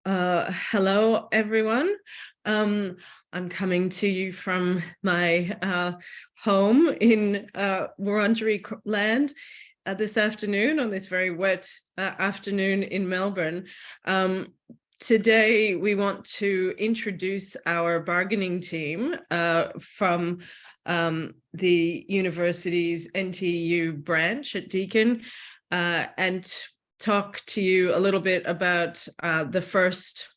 Hello, everyone. I'm coming to you from my home in Wurundjeri land this afternoon, on this very wet afternoon in Melbourne. Today, we want to introduce our bargaining team from the university's NTEU branch at Deakin, and talk to you a little bit about the first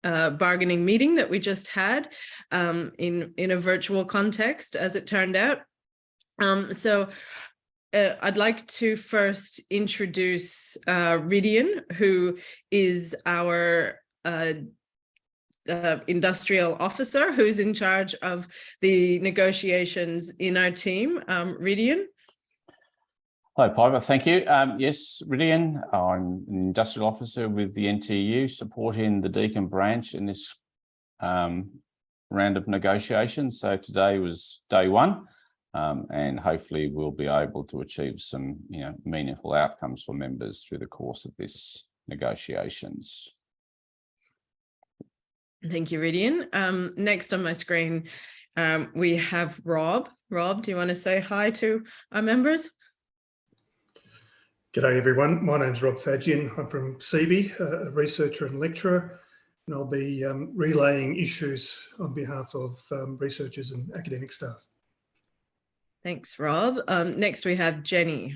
bargaining meeting that we just had in a virtual context, as it turned out. So I'd like to first introduce Ridian, who is our industrial officer who's in charge of the negotiations in our team. Ridian. Hi, Piper. Thank you. Yes, Ridian, I'm an industrial officer with the NTEU, supporting the Deakin Branch in this round of negotiations. So today was day one, and hopefully we'll be able to achieve some, meaningful outcomes for members through the course of this negotiations. Thank you, Ridian. Next on my screen, we have Rob. Rob, do you want to say hi to our members? G'day everyone, my name's Rob Fadgian. I'm from CB, a researcher and lecturer, and I'll be relaying issues on behalf of researchers and academic staff. Thanks, Rob. Next we have Jenny.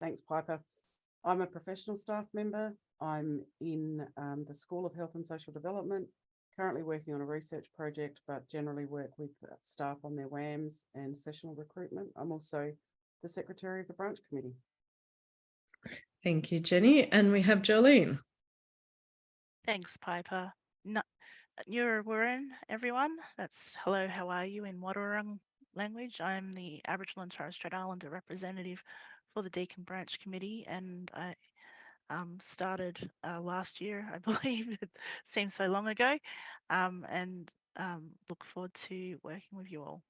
Thanks, Piper. I'm a professional staff member. I'm in the School of Health and Social Development, currently working on a research project, but generally work with staff on their WAMs and sessional recruitment. I'm also the Secretary of the Branch Committee. Thank you, Jenny. And we have Jolene. Thanks, Piper. Nyurwurrun, everyone. That's hello, how are you in Wadawurrung language. I'm the Aboriginal and Torres Strait Islander representative for the Deakin Branch Committee, and I started last year, I believe. It seems so long ago, and look forward to working with you all.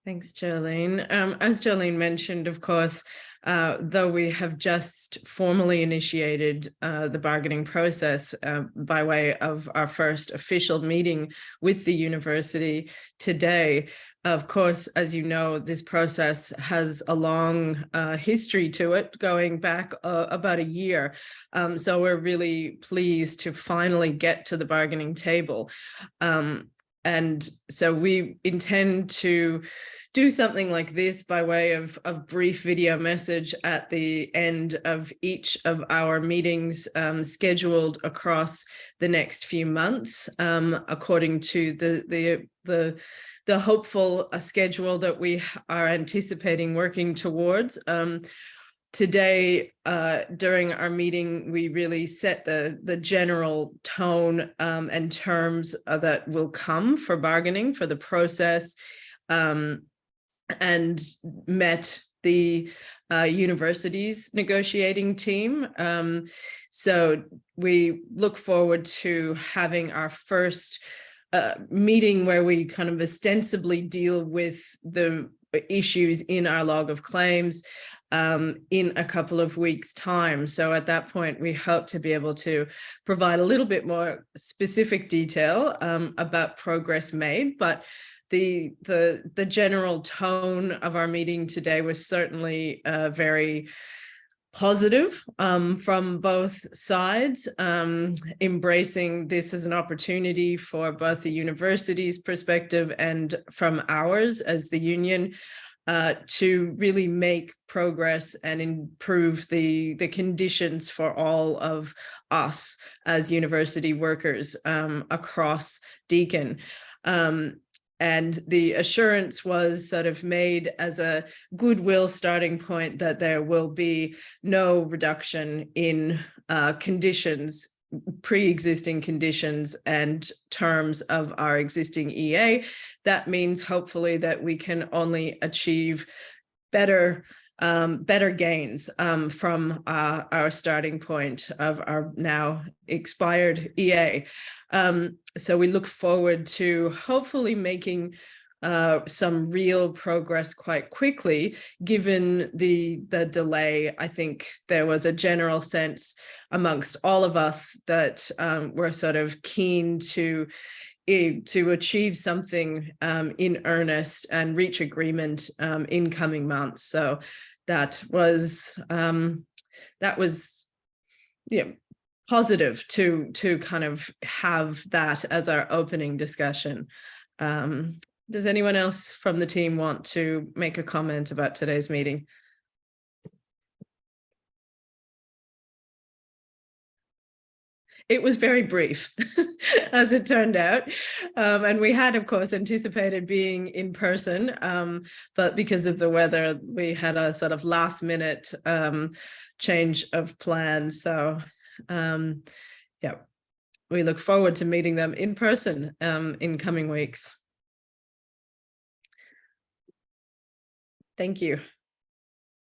Thanks, Jolene. As Jolene mentioned, of course, though we have just formally initiated the bargaining process by way of our first official meeting with the university today, of course, as you know, this process has a long history to it, going back about a year. So we're really pleased to finally get to the bargaining table. And so we intend to do something like this by way of brief video message at the end of each of our meetings scheduled across the next few months, according to the hopeful schedule that we are anticipating working towards. Today, during our meeting, we really set the general tone and terms that will come for bargaining for the process, and met the university's negotiating team. So we look forward to having our first meeting where we kind of ostensibly deal with the issues in our log of claims in a couple of weeks' time. So at that point, we hope to be able to provide a little bit more specific detail about progress made. But the general tone of our meeting today was certainly very positive from both sides, embracing this as an opportunity for both the university's perspective and from ours as the union, to really make progress and improve the conditions for all of us as university workers across Deakin. And the assurance was sort of made as a goodwill starting point that there will be no reduction in conditions, pre-existing conditions and terms of our existing EA. That means hopefully that we can only achieve better gains from our starting point of our now expired EA. So we look forward to hopefully making some real progress quite quickly, given the delay. I think there was a general sense amongst all of us that we're sort of keen to achieve something in earnest and reach agreement in coming months. So that was positive to kind of have that as our opening discussion. Does anyone else from the team want to make a comment about today's meeting? It was very brief, as it turned out. And we had, of course, anticipated being in person, but because of the weather, we had a sort of last minute change of plans. So yeah, we look forward to meeting them in person in coming weeks. Thank you.